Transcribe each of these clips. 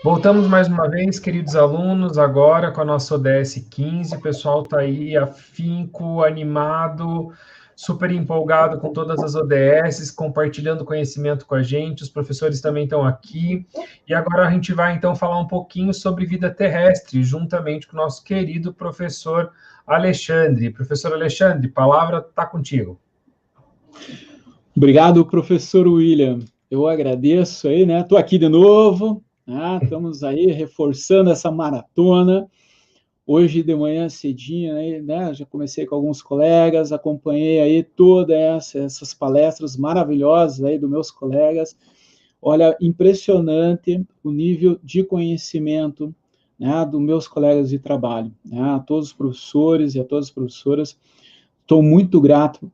Voltamos mais uma vez, queridos alunos, agora com a nossa ODS 15. O pessoal está aí afinco, animado, super empolgado com todas as ODSs, compartilhando conhecimento com a gente. Os professores também estão aqui. E agora a gente vai, então, falar um pouquinho sobre vida terrestre, juntamente com o nosso querido professor Alexandre. Professor Alexandre, a palavra está contigo. Obrigado, professor William. Eu agradeço aí, né? Estou aqui de novo, né? Estamos aí reforçando essa maratona. Hoje de manhã cedinho, né? Já comecei com alguns colegas, acompanhei aí todas essas palestras maravilhosas aí dos meus colegas. Olha, impressionante o nível de conhecimento, né, dos meus colegas de trabalho, né? A todos os professores e a todas as professoras. Estou muito grato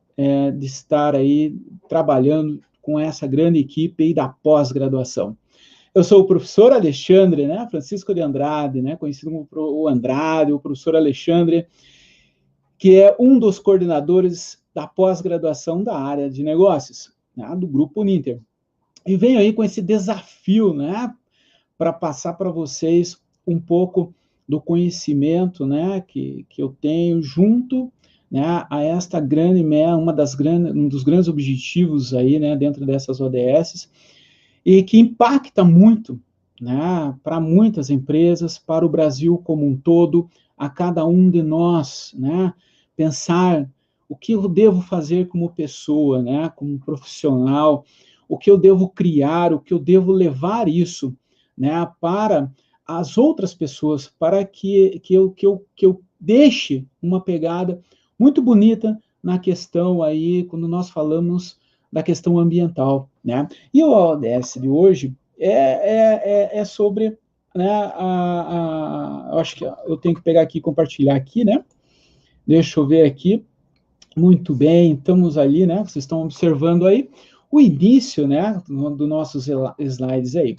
de estar aí trabalhando com essa grande equipe aí da pós-graduação. Eu sou o professor Alexandre, né, Francisco de Andrade, né, conhecido como o Andrade, o professor Alexandre, que é um dos coordenadores da pós-graduação da área de negócios, né, do Grupo Uninter. E venho aí com esse desafio, né, para passar para vocês um pouco do conhecimento, né, que eu tenho junto, né, a esta grande, um dos grandes objetivos aí, né, dentro dessas ODSs, e que impacta muito, né, para muitas empresas, para o Brasil como um todo, a cada um de nós, né, pensar o que eu devo fazer como pessoa, né, como profissional, o que eu devo criar, o que eu devo levar isso, né, para as outras pessoas, para que eu deixe uma pegada muito bonita na questão aí, quando nós falamos da questão ambiental, né? E o ODS de hoje é sobre, né, eu acho que eu tenho que pegar aqui e compartilhar aqui, né? Deixa eu ver aqui. Muito bem, estamos ali, né? Vocês estão observando aí o início, né, dos nossos slides aí.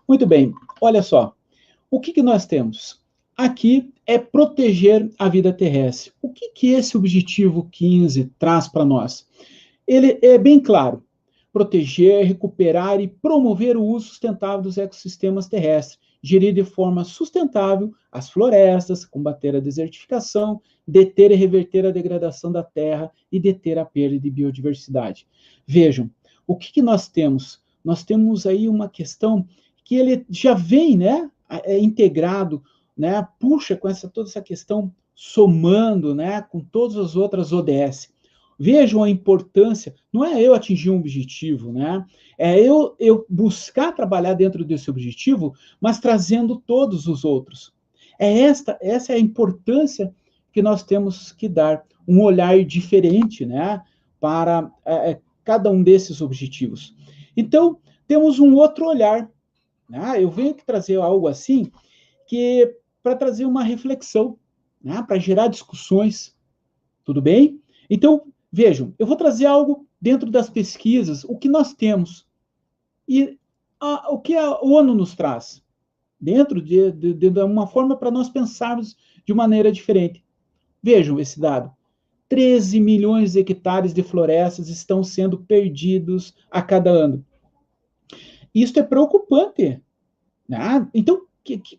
Muito bem, olha só. O que nós temos? Aqui é proteger a vida terrestre. O que esse objetivo 15 traz para nós? Ele é bem claro: proteger, recuperar e promover o uso sustentável dos ecossistemas terrestres, gerir de forma sustentável as florestas, combater a desertificação, deter e reverter a degradação da terra e deter a perda de biodiversidade. Vejam, o que nós temos? Nós temos aí uma questão que ele já vem, né, integrado, né, puxa com toda essa questão somando, né, com todas as outras ODS. Vejam a importância, não é eu atingir um objetivo, né? É eu buscar trabalhar dentro desse objetivo, mas trazendo todos os outros. Essa é a importância que nós temos que dar, um olhar diferente, né, para cada um desses objetivos. Então, temos um outro olhar, né? Eu venho que trazer algo assim, que para trazer uma reflexão, né, para gerar discussões, tudo bem? Então, vejam, eu vou trazer algo dentro das pesquisas, o que nós temos. E o que a ONU nos traz, dentro de uma forma para nós pensarmos de maneira diferente. Vejam esse dado. 13 milhões de hectares de florestas estão sendo perdidos a cada ano. Isso é preocupante. Né? Então,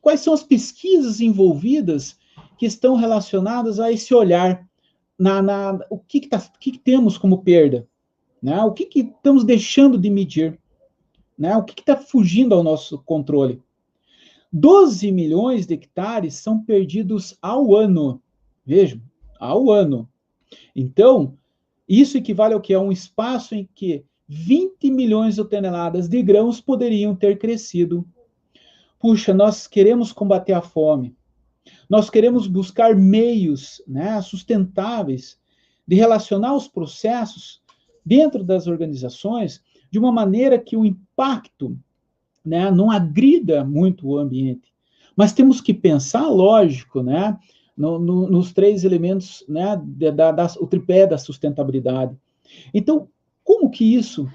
quais são as pesquisas envolvidas que estão relacionadas a esse olhar? O que temos como perda? Né? O que estamos deixando de medir? Né? O que está fugindo ao nosso controle? 12 milhões de hectares são perdidos ao ano. Vejam, ao ano. Então, isso equivale ao que? A um espaço em que 20 milhões de toneladas de grãos poderiam ter crescido. Puxa, nós queremos combater a fome. Nós queremos buscar meios, né, sustentáveis de relacionar os processos dentro das organizações de uma maneira que o impacto, né, não agrida muito o ambiente. Mas temos que pensar, lógico, né, nos três elementos, né, o tripé da sustentabilidade. Então, como que isso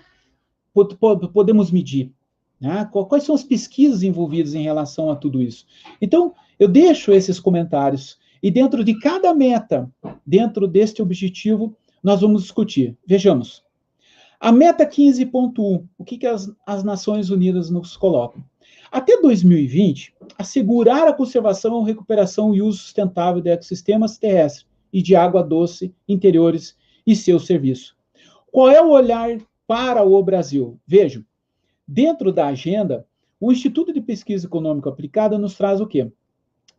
podemos medir? Né? Quais são as pesquisas envolvidas em relação a tudo isso? Então, eu deixo esses comentários e dentro de cada meta, dentro deste objetivo, nós vamos discutir. Vejamos. A meta 15.1, o que as Nações Unidas nos colocam? Até 2020, assegurar a conservação, recuperação e uso sustentável de ecossistemas terrestres e de água doce interiores e seu serviço. Qual é o olhar para o Brasil? Vejam, dentro da agenda, o Instituto de Pesquisa Econômica Aplicada nos traz o quê?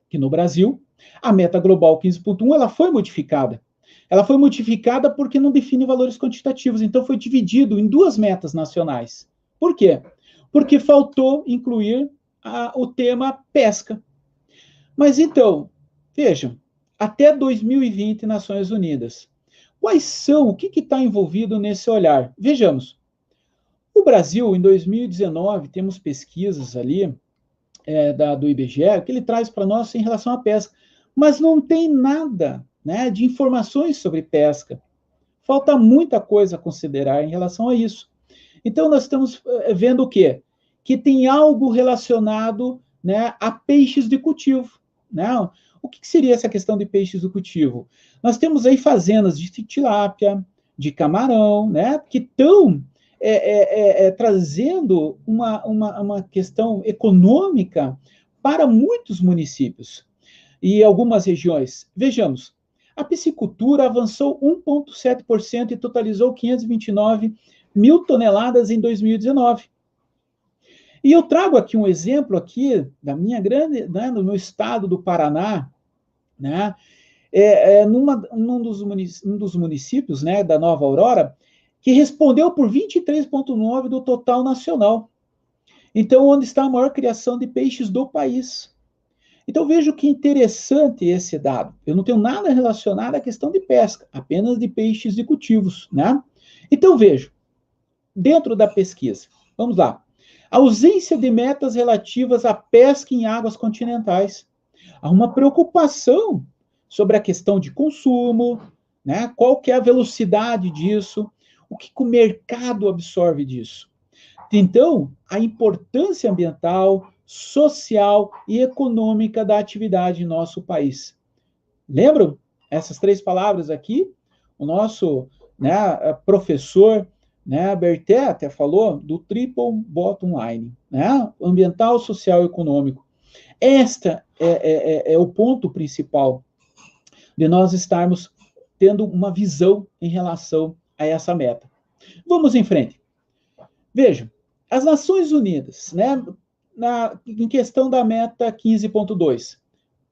Que no Brasil, a meta global 15.1 ela foi modificada. Ela foi modificada porque não define valores quantitativos, então foi dividido em duas metas nacionais. Por quê? Porque faltou incluir o tema pesca. Mas então, vejam, até 2020, Nações Unidas. Quais são, o que está envolvido nesse olhar? Vejamos. O Brasil, em 2019, temos pesquisas ali do IBGE que ele traz para nós em relação à pesca, mas não tem nada, né, de informações sobre pesca. Falta muita coisa a considerar em relação a isso. Então, nós estamos vendo o quê? Que tem algo relacionado, né, a peixes de cultivo. Né? O que seria essa questão de peixes de cultivo? Nós temos aí fazendas de tilápia, de camarão, né, que estão trazendo uma questão econômica para muitos municípios e algumas regiões. Vejamos, a piscicultura avançou 1,7% e totalizou 529 mil toneladas em 2019. E eu trago aqui um exemplo aqui da minha grande, né, no meu estado do Paraná, né, um dos municípios, né, da Nova Aurora, que respondeu por 23,9% do total nacional. Então, onde está a maior criação de peixes do país. Então, vejo que interessante esse dado. Eu não tenho nada relacionado à questão de pesca, apenas de peixes e cultivos, né? Então, vejo, dentro da pesquisa, vamos lá, ausência de metas relativas à pesca em águas continentais. Há uma preocupação sobre a questão de consumo, né? Qual que é a velocidade disso, o que o mercado absorve disso. Então, a importância ambiental, social e econômica da atividade em nosso país. Lembram essas três palavras aqui? O nosso, né, professor, né, Berté até falou do triple bottom line, né? Ambiental, social e econômico. Esta é o ponto principal de nós estarmos tendo uma visão em relação a essa meta. Vamos em frente. Vejam, as Nações Unidas, né, em questão da meta 15.2,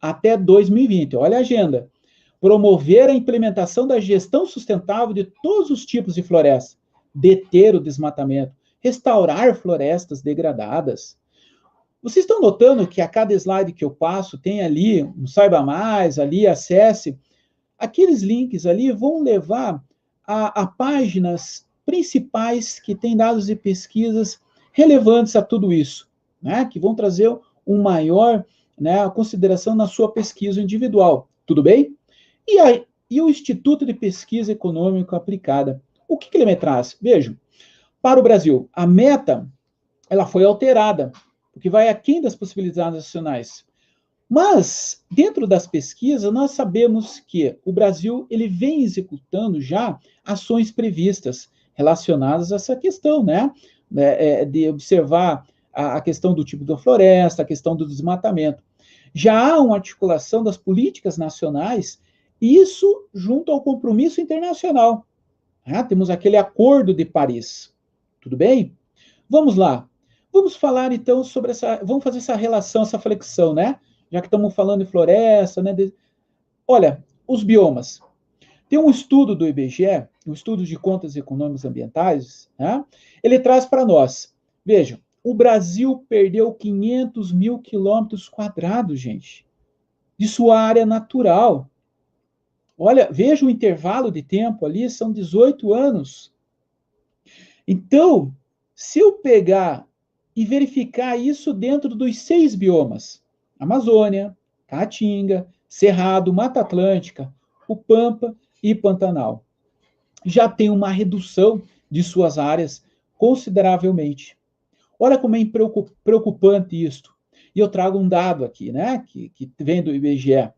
até 2020, olha a agenda, promover a implementação da gestão sustentável de todos os tipos de floresta, deter o desmatamento, restaurar florestas degradadas. Vocês estão notando que a cada slide que eu passo tem ali um saiba mais, ali acesse, aqueles links ali vão levar a páginas principais que têm dados de pesquisas relevantes a tudo isso, né? Que vão trazer um maior, né, consideração na sua pesquisa individual, tudo bem? E o Instituto de Pesquisa Econômica Aplicada, o que ele me traz? Vejam, para o Brasil, a meta ela foi alterada, porque vai aquém das possibilidades nacionais. Mas, dentro das pesquisas, nós sabemos que o Brasil ele vem executando já ações previstas relacionadas a essa questão, né? De observar a questão do tipo da floresta, a questão do desmatamento. Já há uma articulação das políticas nacionais, isso junto ao compromisso internacional. Temos aquele Acordo de Paris. Tudo bem? Vamos lá. Vamos falar, então, sobre vamos fazer essa relação, essa flexão, né? Já que estamos falando de floresta, né? Olha, os biomas. Tem um estudo do IBGE, um estudo de contas econômicas ambientais, né? Ele traz para nós. Vejam, o Brasil perdeu 500 mil quilômetros quadrados, gente, de sua área natural. Olha, veja o intervalo de tempo ali, são 18 anos. Então, se eu pegar e verificar isso dentro dos 6 biomas, Amazônia, Caatinga, Cerrado, Mata Atlântica, o Pampa e Pantanal, já tem uma redução de suas áreas consideravelmente. Olha como é preocupante isso. E eu trago um dado aqui, né, que vem do IBGE.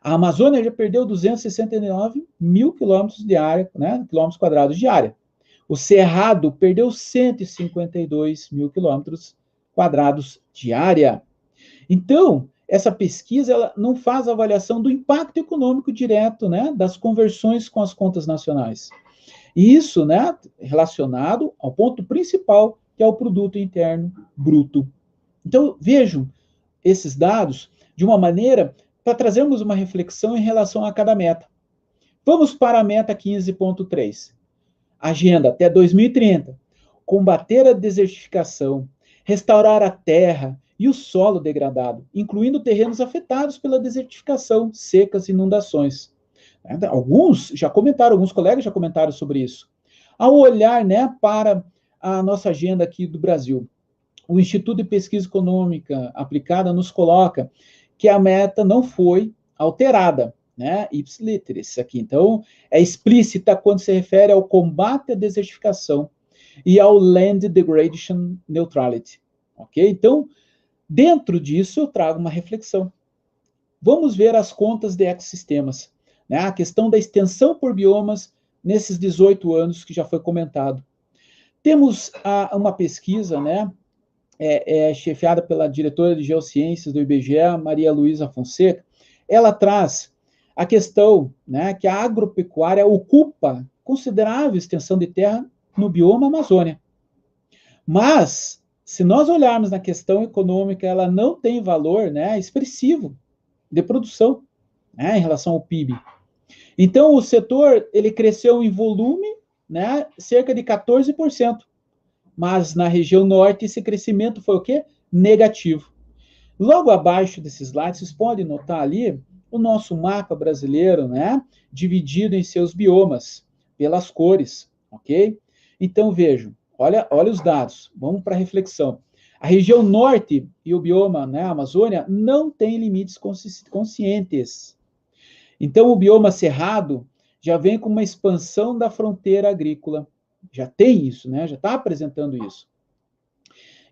A Amazônia já perdeu 269 mil quilômetros de área, né, quilômetros quadrados de área. O Cerrado perdeu 152 mil quilômetros quadrados de área. Então, essa pesquisa ela não faz avaliação do impacto econômico direto, né, das conversões com as contas nacionais. E isso, né, relacionado ao ponto principal, que é o produto interno bruto. Então, vejam esses dados de uma maneira para trazermos uma reflexão em relação a cada meta. Vamos para a meta 15.3. Agenda até 2030. Combater a desertificação, restaurar a terra e o solo degradado, incluindo terrenos afetados pela desertificação, secas e inundações. Alguns colegas já comentaram sobre isso. Ao olhar, né, para a nossa agenda aqui do Brasil, o Instituto de Pesquisa Econômica Aplicada nos coloca que a meta não foi alterada, né, ipsiliteris aqui. Então, é explícita quando se refere ao combate à desertificação e ao Land Degradation Neutrality, ok? Então, dentro disso, eu trago uma reflexão. Vamos ver as contas de ecossistemas, né? A questão da extensão por biomas nesses 18 anos que já foi comentado. Temos uma pesquisa, né, chefiada pela diretora de Geociências do IBGE, Maria Luísa Fonseca. Ela traz a questão, né, que a agropecuária ocupa considerável extensão de terra no bioma Amazônia. Mas, se nós olharmos na questão econômica, ela não tem valor, né, expressivo de produção, né, em relação ao PIB. Então, o setor ele cresceu em volume, né, cerca de 14%. Mas na região norte esse crescimento foi o quê? Negativo. Logo abaixo desses slides, vocês podem notar ali o nosso mapa brasileiro, né, dividido em seus biomas, pelas cores, ok? Então, vejam, olha os dados, vamos para a reflexão. A região norte e o bioma, né, a Amazônia, não tem limites conscientes. Então, o bioma cerrado já vem com uma expansão da fronteira agrícola. Já tem isso, né? Já está apresentando isso.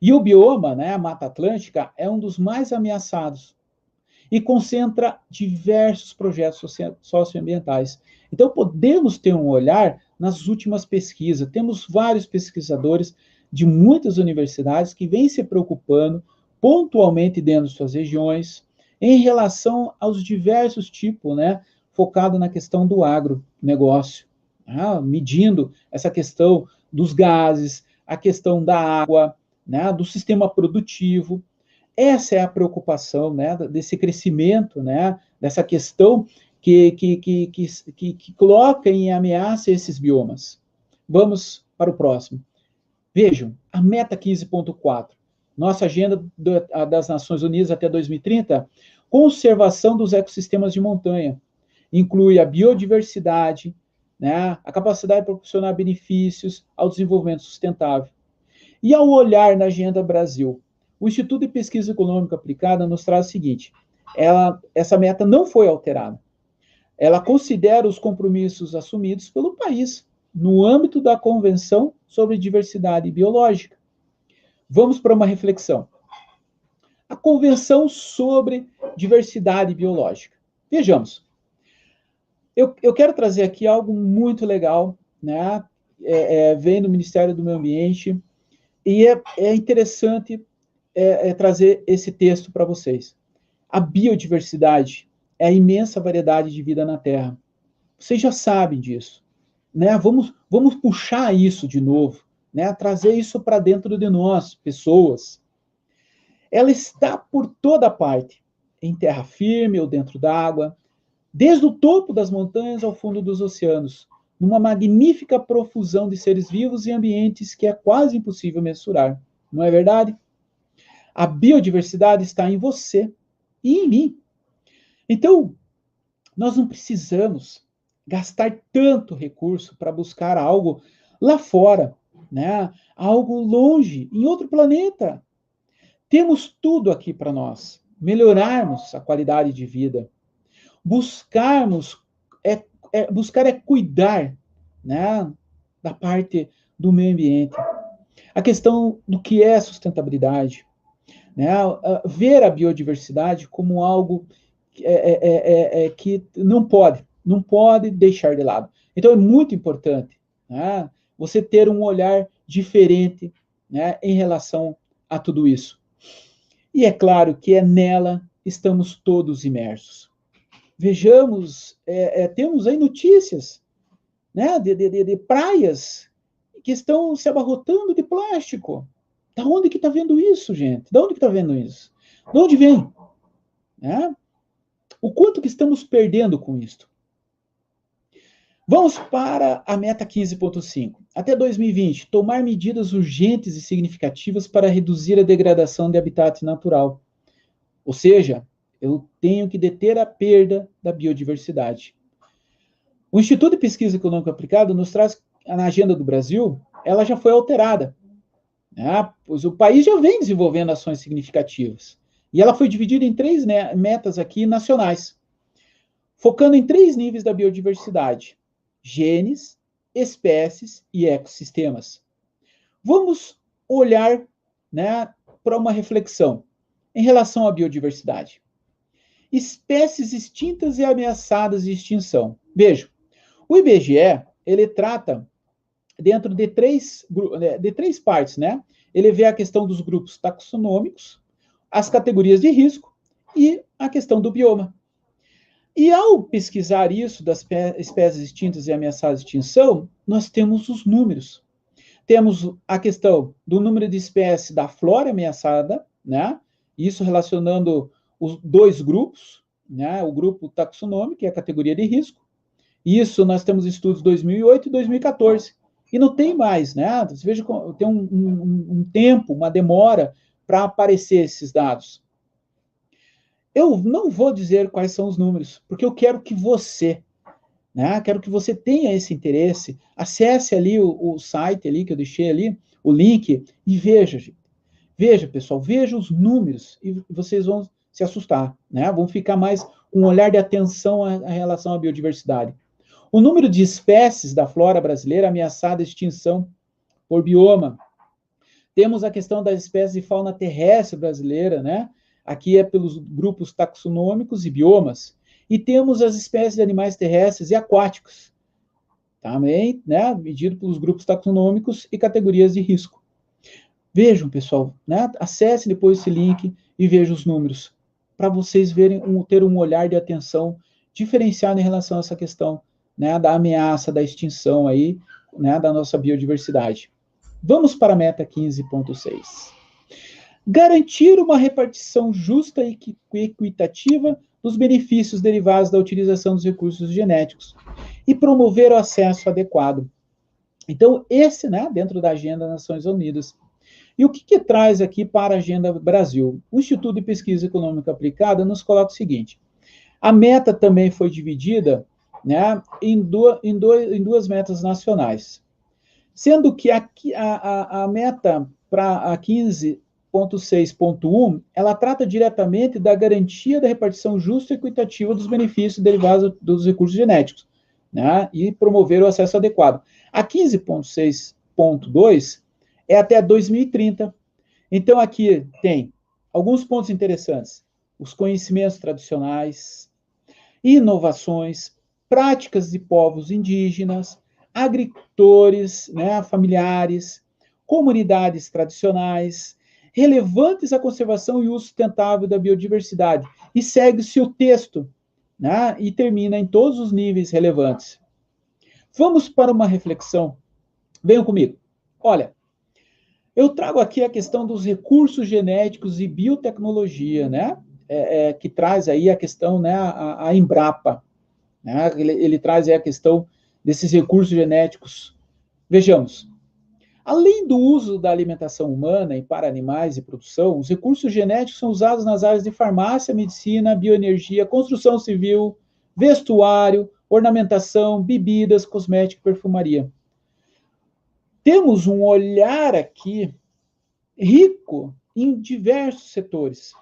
E o bioma, né, a Mata Atlântica, é um dos mais ameaçados e concentra diversos projetos socioambientais. Então, podemos ter um olhar nas últimas pesquisas. Temos vários pesquisadores de muitas universidades que vêm se preocupando pontualmente dentro de suas regiões em relação aos diversos tipos, né, focado na questão do agronegócio, medindo essa questão dos gases, a questão da água, né, do sistema produtivo. Essa é a preocupação, né, desse crescimento, né, dessa questão que coloca em ameaça esses biomas. Vamos para o próximo. Vejam, a meta 15.4, nossa agenda das Nações Unidas até 2030, conservação dos ecossistemas de montanha. Inclui a biodiversidade, né, a capacidade de proporcionar benefícios ao desenvolvimento sustentável. E ao olhar na Agenda Brasil, o Instituto de Pesquisa Econômica Aplicada nos traz o seguinte: essa meta não foi alterada. Ela considera os compromissos assumidos pelo país no âmbito da Convenção sobre Diversidade Biológica. Vamos para uma reflexão. A Convenção sobre Diversidade Biológica. Vejamos. Eu quero trazer aqui algo muito legal, né? Vem do Ministério do Meio Ambiente, e é interessante trazer esse texto para vocês. A biodiversidade é a imensa variedade de vida na Terra. Vocês já sabem disso, né? Vamos puxar isso de novo, né? Trazer isso para dentro de nós, pessoas. Ela está por toda parte, em terra firme ou dentro d'água, desde o topo das montanhas ao fundo dos oceanos, numa magnífica profusão de seres vivos e ambientes que é quase impossível mensurar. Não é verdade? A biodiversidade está em você e em mim. Então, nós não precisamos gastar tanto recurso para buscar algo lá fora, né? Algo longe, em outro planeta. Temos tudo aqui para nós. Melhorarmos a qualidade de vida. Buscar é cuidar, né, da parte do meio ambiente. A questão do que é sustentabilidade. Né? Ver a biodiversidade como algo que não pode deixar de lado. Então é muito importante, né, você ter um olhar diferente, né, em relação a tudo isso. E é claro que nela estamos todos imersos. Vejamos, temos aí notícias, né, de praias que estão se abarrotando de plástico. Da onde que está vendo isso, gente? Da onde que está vendo isso? De onde vem? Né? O quanto que estamos perdendo com isso? Vamos para a meta 15.5. Até 2020, tomar medidas urgentes e significativas para reduzir a degradação de habitat natural. Ou seja, eu tenho que deter a perda da biodiversidade. O Instituto de Pesquisa Econômica Aplicada nos traz, na agenda do Brasil, ela já foi alterada, né? Pois o país já vem desenvolvendo ações significativas. E ela foi dividida em 3 metas aqui nacionais, focando em 3 níveis da biodiversidade: genes, espécies e ecossistemas. Vamos olhar, né, para uma reflexão em relação à biodiversidade. Espécies extintas e ameaçadas de extinção. Veja, o IBGE, ele trata dentro de 3 partes, né? Ele vê a questão dos grupos taxonômicos, as categorias de risco e a questão do bioma. E ao pesquisar isso das espécies extintas e ameaçadas de extinção, nós temos os números. Temos a questão do número de espécies da flora ameaçada, né? Isso relacionando os 2 grupos, né? O grupo taxonômico e a categoria de risco. Isso nós temos estudos 2008 e 2014. E não tem mais, né? Você veja, tem um tempo, uma demora para aparecer esses dados. Eu não vou dizer quais são os números, porque eu quero que você, né? Quero que você tenha esse interesse. Acesse ali o site ali que eu deixei ali, o link, e veja, gente. Veja, pessoal, veja os números e vocês vão se assustar, né? Vão ficar mais com um olhar de atenção em relação à biodiversidade. O número de espécies da flora brasileira ameaçada de extinção por bioma. Temos a questão das espécies de fauna terrestre brasileira, né? Aqui é pelos grupos taxonômicos e biomas. E temos as espécies de animais terrestres e aquáticos, também, né? Medido pelos grupos taxonômicos e categorias de risco. Vejam, pessoal, né? Acesse depois esse link e vejam os números, para vocês verem, ter um olhar de atenção diferenciado em relação a essa questão, né, da ameaça, da extinção aí, né, da nossa biodiversidade. Vamos para a meta 15.6. Garantir uma repartição justa e equitativa dos benefícios derivados da utilização dos recursos genéticos e promover o acesso adequado. Então, esse, né, dentro da Agenda das Nações Unidas. E o que traz aqui para a Agenda Brasil? O Instituto de Pesquisa Econômica Aplicada nos coloca o seguinte: a meta também foi dividida, né, em duas metas nacionais, sendo que a meta para a 15.6.1, ela trata diretamente da garantia da repartição justa e equitativa dos benefícios derivados dos recursos genéticos, né, e promover o acesso adequado. A 15.6.2 é até 2030. Então, aqui tem alguns pontos interessantes: os conhecimentos tradicionais, inovações, práticas de povos indígenas, agricultores, né, familiares, comunidades tradicionais, relevantes à conservação e uso sustentável da biodiversidade. E segue-se o texto, né, e termina em todos os níveis relevantes. Vamos para uma reflexão. Venham comigo. Olha, eu trago aqui a questão dos recursos genéticos e biotecnologia, né? Que traz aí a questão, né, a Embrapa, né? Ele traz aí a questão desses recursos genéticos. Vejamos, além do uso da alimentação humana e para animais e produção, os recursos genéticos são usados nas áreas de farmácia, medicina, bioenergia, construção civil, vestuário, ornamentação, bebidas, cosmética e perfumaria. Temos um olhar aqui rico em diversos setores.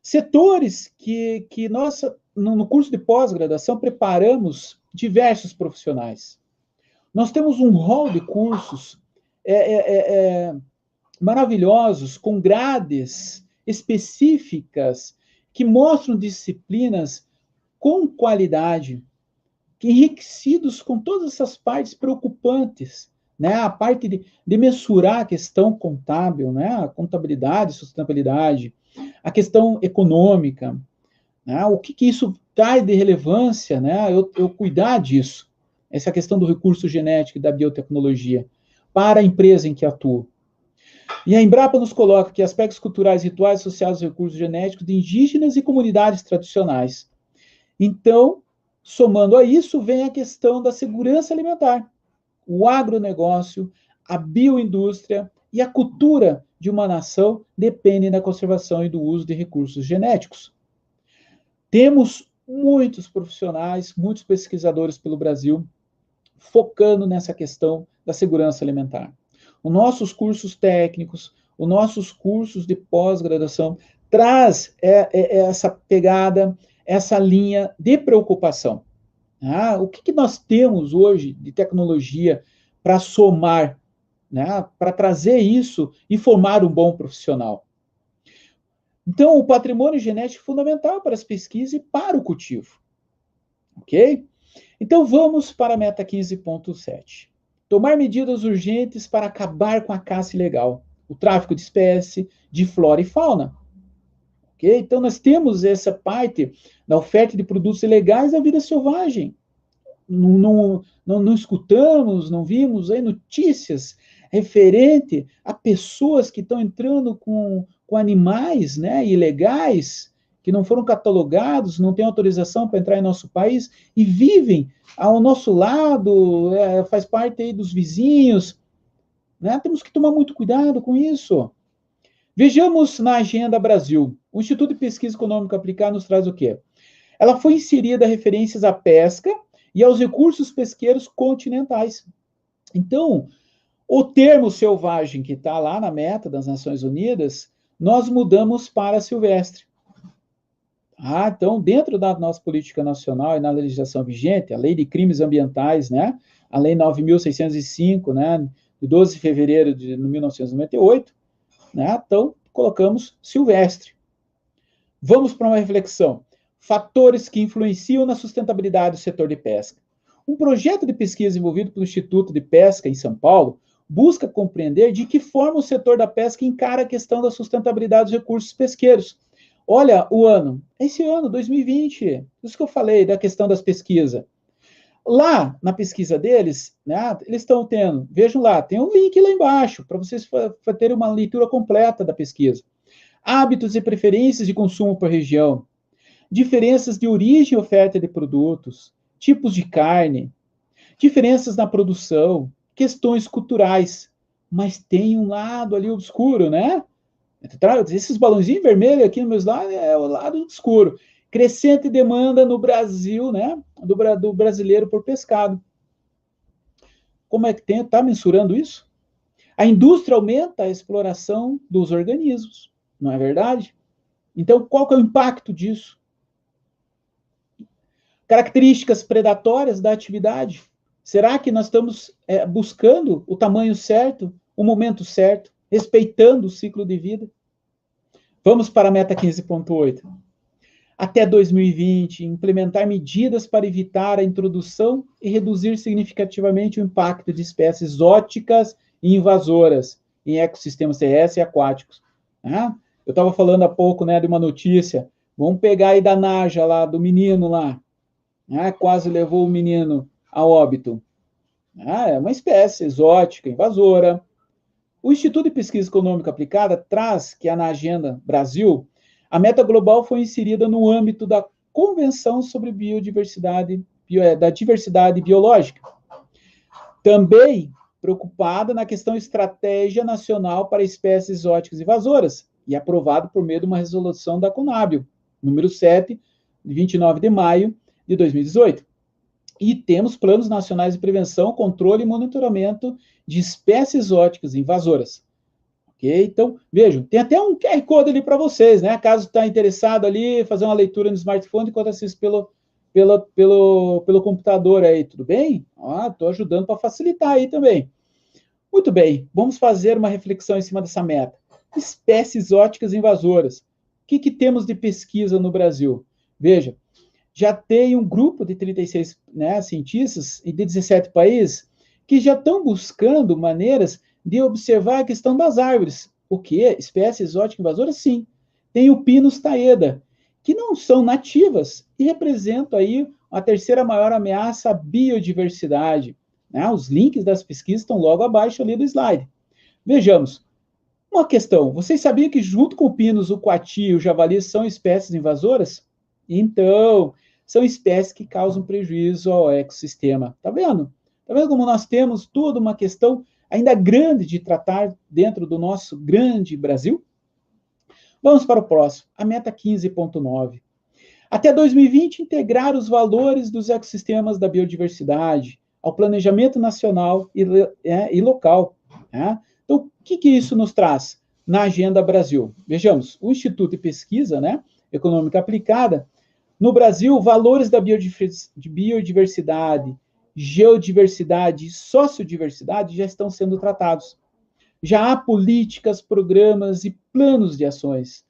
Setores que nós, no curso de pós-graduação, preparamos diversos profissionais. Nós temos um rol de cursos maravilhosos, com grades específicas, que mostram disciplinas com qualidade, enriquecidos com todas essas partes preocupantes né, a parte de mensurar a questão contábil, né, a contabilidade, sustentabilidade, a questão econômica, né, o que isso traz de relevância, né, eu cuidar disso, essa questão do recurso genético e da biotecnologia, para a empresa em que atuo. E a Embrapa nos coloca que aspectos culturais e rituais associados aos recursos genéticos de indígenas e comunidades tradicionais. Então, somando a isso, vem a questão da segurança alimentar, o agronegócio, a bioindústria e a cultura de uma nação dependem da conservação e do uso de recursos genéticos. Temos muitos profissionais, muitos pesquisadores pelo Brasil focando nessa questão da segurança alimentar. Os nossos cursos técnicos, os nossos cursos de pós-graduação traz essa pegada, essa linha de preocupação. O que nós temos hoje de tecnologia para somar, né, para trazer isso e formar um bom profissional? Então, o patrimônio genético é fundamental para as pesquisas e para o cultivo. Ok? Então, vamos para a meta 15.7. Tomar medidas urgentes para acabar com a caça ilegal, o tráfico de espécie, de flora e fauna. Ok? Então, nós temos essa parte da oferta de produtos ilegais da vida selvagem. Não escutamos, não vimos aí notícias referente a pessoas que estão entrando com animais, né, ilegais, que não foram catalogados, não têm autorização para entrar em nosso país e vivem ao nosso lado, faz parte aí dos vizinhos, né? Temos que tomar muito cuidado com isso. Vejamos na Agenda Brasil. O Instituto de Pesquisa Econômica Aplicada nos traz o quê? Ela foi inserida referências à pesca e aos recursos pesqueiros continentais. Então, o termo selvagem que está lá na meta das Nações Unidas, nós mudamos para silvestre. Então, dentro da nossa política nacional e na legislação vigente, a Lei de Crimes Ambientais, né, a Lei 9.605, né, de 12 de fevereiro de 1998, né, então, colocamos silvestre. Vamos para uma reflexão. Fatores que influenciam na sustentabilidade do setor de pesca. Um projeto de pesquisa desenvolvido pelo Instituto de Pesca em São Paulo busca compreender de que forma o setor da pesca encara a questão da sustentabilidade dos recursos pesqueiros. Olha o ano, esse ano, 2020, isso que eu falei da questão das pesquisas. Lá, na pesquisa deles, né, eles estão tendo, vejam lá, tem um link lá embaixo, para vocês terem uma leitura completa da pesquisa. Hábitos e preferências de consumo por região, diferenças de origem e oferta de produtos, tipos de carne, diferenças na produção, questões culturais, mas tem um lado ali obscuro, né? Esses balãozinhos vermelhos aqui nos meus lados é o lado escuro. Crescente demanda no Brasil, né? Do brasileiro por pescado. Como é que está mensurando isso? A indústria aumenta a exploração dos organismos, não é verdade? Então, qual que é o impacto disso? Características predatórias da atividade. Será que nós estamos buscando o tamanho certo, o momento certo, respeitando o ciclo de vida? Vamos para a meta 15.8. Até 2020, implementar medidas para evitar a introdução e reduzir significativamente o impacto de espécies exóticas e invasoras em ecossistemas terrestres e aquáticos. Eu estava falando há pouco, né, de uma notícia. Vamos pegar aí da Naja lá, do menino lá. Quase levou o menino a óbito. É uma espécie exótica, invasora. O Instituto de Pesquisa Econômica Aplicada traz que na Agenda Brasil, a meta global foi inserida no âmbito da Convenção sobre da Diversidade Biológica. Também preocupada na questão Estratégia Nacional para Espécies Exóticas Invasoras, e aprovado por meio de uma resolução da CONABIO, número 7, de 29 de maio de 2018. E temos planos nacionais de prevenção, controle e monitoramento de espécies exóticas invasoras. Ok? Então, vejam, tem até um QR Code ali para vocês, né? Caso está interessado ali, fazer uma leitura no smartphone enquanto assiste pelo computador aí, tudo bem? Estou ajudando para facilitar aí também. Muito bem, vamos fazer uma reflexão em cima dessa meta. Espécies exóticas invasoras. O que temos de pesquisa no Brasil? Veja, já tem um grupo de 36 cientistas de 17 países que já estão buscando maneiras de observar a questão das árvores. O quê? Espécie exótica invasora? Sim. Tem o Pinus taeda, que não são nativas e representam aí a terceira maior ameaça à biodiversidade. Né? Os links das pesquisas estão logo abaixo ali do slide. Vejamos. Uma questão, vocês sabiam que junto com o pinus, o coati e o javali são espécies invasoras? Então, são espécies que causam prejuízo ao ecossistema. Tá vendo? Tá vendo como nós temos toda uma questão ainda grande de tratar dentro do nosso grande Brasil? Vamos para o próximo, a meta 15.9. Até 2020, integrar os valores dos ecossistemas da biodiversidade ao planejamento nacional e local. Né? Então, o que isso nos traz na Agenda Brasil? Vejamos, o Instituto de Pesquisa, né, Econômica Aplicada, no Brasil, valores da biodiversidade, geodiversidade e sociodiversidade já estão sendo tratados. Já há políticas, programas e planos de ações.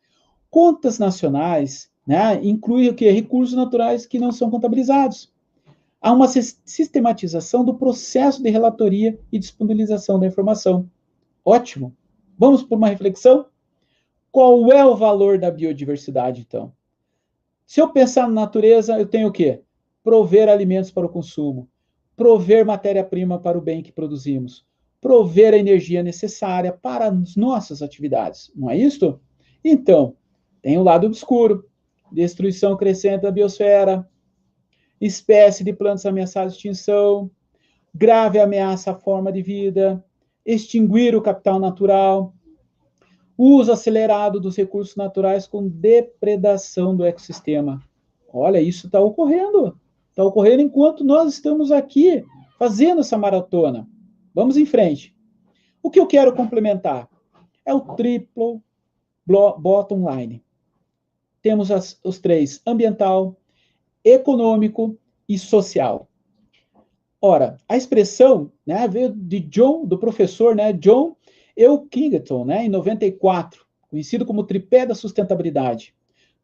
Contas nacionais, né, incluem o quê? Recursos naturais que não são contabilizados. Há uma sistematização do processo de relatoria e disponibilização da informação. Ótimo. Vamos por uma reflexão? Qual é o valor da biodiversidade, então? Se eu pensar na natureza, eu tenho o quê? Prover alimentos para o consumo, prover matéria-prima para o bem que produzimos, prover a energia necessária para as nossas atividades. Não é isso? Então, tem o lado obscuro, destruição crescente da biosfera, espécie de plantas ameaçadas de extinção, grave ameaça à forma de vida, extinguir o capital natural, uso acelerado dos recursos naturais com depredação do ecossistema. Olha, isso está ocorrendo. Está ocorrendo enquanto nós estamos aqui fazendo essa maratona. Vamos em frente. O que eu quero complementar é o triplo bottom line. Temos os três: ambiental, econômico e social. Ora, a expressão, né, veio de do professor, né, John Elkington, né, em 94, conhecido como tripé da sustentabilidade.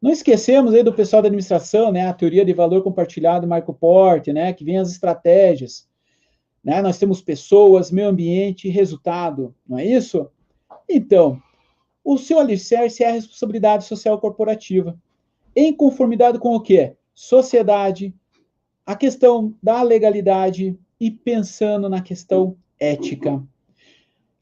Não esquecemos aí do pessoal da administração, né, a teoria de valor compartilhado, Michael Porter, né, que vem as estratégias. Né, nós temos pessoas, meio ambiente e resultado, não é isso? Então, o seu alicerce é a responsabilidade social corporativa, em conformidade com o quê? Sociedade, a questão da legalidade e pensando na questão ética.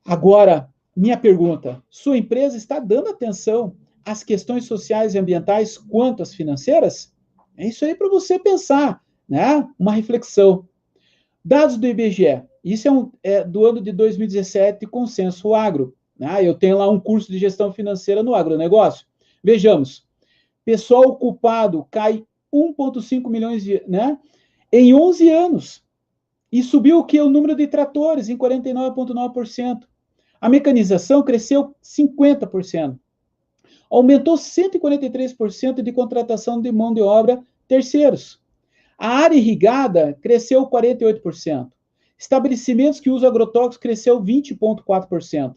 Agora, minha pergunta, sua empresa está dando atenção às questões sociais e ambientais quanto às financeiras? É isso aí para você pensar, né? Uma reflexão. Dados do IBGE, isso é do ano de 2017, Consenso Agro. Né? Eu tenho lá um curso de gestão financeira no agronegócio. Vejamos, pessoal ocupado cai 1,5 milhões né, em 11 anos. E subiu o que? O número de tratores em 49,9%. A mecanização cresceu 50%. Aumentou 143% de contratação de mão de obra terceiros. A área irrigada cresceu 48%. Estabelecimentos que usam agrotóxicos cresceu 20,4%.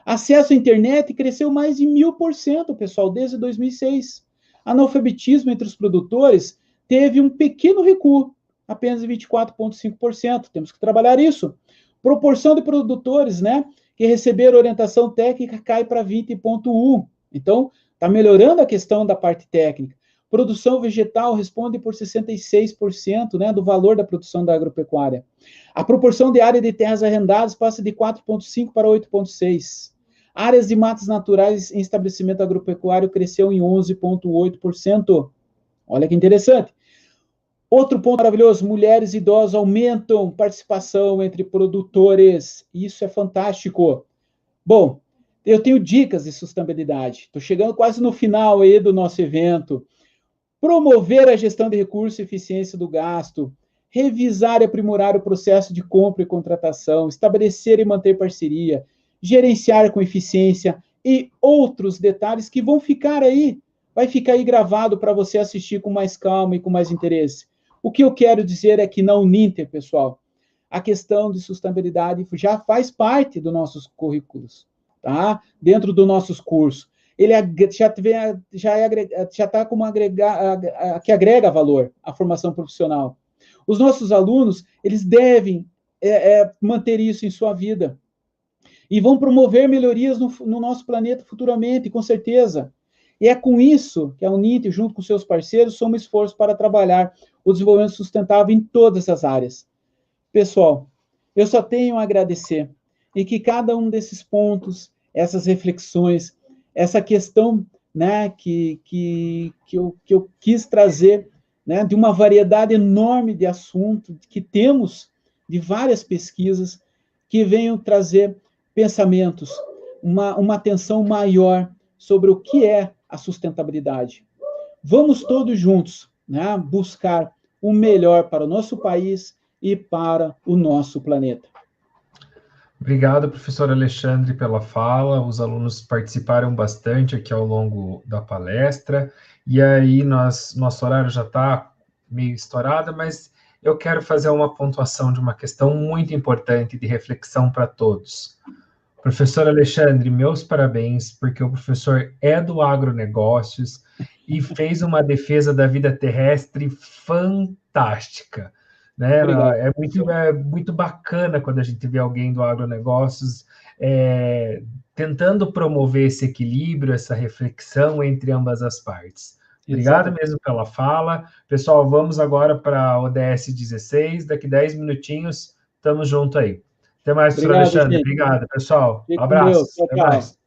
Acesso à internet cresceu mais de 1000%, pessoal, desde 2006. Analfabetismo entre os produtores teve um pequeno recuo, apenas 24,5%. Temos que trabalhar isso. Proporção de produtores, né, que receberam orientação técnica cai para 20,1%. Então, está melhorando a questão da parte técnica. Produção vegetal responde por 66%, né, do valor da produção da agropecuária. A proporção de área de terras arrendadas passa de 4,5% para 8,6%. Áreas de matas naturais em estabelecimento agropecuário cresceu em 11,8%. Olha que interessante. Outro ponto maravilhoso, mulheres e idosos aumentam participação entre produtores. Isso é fantástico. Bom, eu tenho dicas de sustentabilidade. Estou chegando quase no final aí do nosso evento. Promover a gestão de recursos e eficiência do gasto, revisar e aprimorar o processo de compra e contratação, estabelecer e manter parceria, gerenciar com eficiência e outros detalhes que vão ficar aí, vai ficar aí gravado para você assistir com mais calma e com mais interesse. O que eu quero dizer é que na Uninter, pessoal, a questão de sustentabilidade já faz parte dos nossos currículos, tá? Dentro dos nossos cursos. Ele já está como que agrega valor à formação profissional. Os nossos alunos, eles devem manter isso em sua vida. E vão promover melhorias no nosso planeta futuramente, com certeza. E é com isso que a Uninter, junto com seus parceiros, soma esforço para trabalhar o desenvolvimento sustentável em todas as áreas. Pessoal, eu só tenho a agradecer, e que cada um desses pontos, essas reflexões, essa questão, né, que eu quis trazer, né, de uma variedade enorme de assuntos que temos, de várias pesquisas, que venham trazer pensamentos, uma atenção maior sobre o que é a sustentabilidade. Vamos todos juntos, né, buscar o melhor para o nosso país e para o nosso planeta. Obrigado, professor Alexandre, pela fala. Os alunos participaram bastante aqui ao longo da palestra. E aí, nosso horário já está meio estourado, mas eu quero fazer uma pontuação de uma questão muito importante de reflexão para todos. Professor Alexandre, meus parabéns, porque o professor é do agronegócios e fez uma defesa da vida terrestre fantástica. Né? É muito bacana quando a gente vê alguém do agronegócios tentando promover esse equilíbrio, essa reflexão entre ambas as partes. Obrigado Exato. mesmo pela fala. Pessoal, vamos agora para a ODS 16, daqui 10 minutinhos, estamos juntos aí. Até mais, professor Obrigado, Alexandre. gente. Obrigado, pessoal. Fique com Deus. Abraço. Tchau, Até tchau. mais.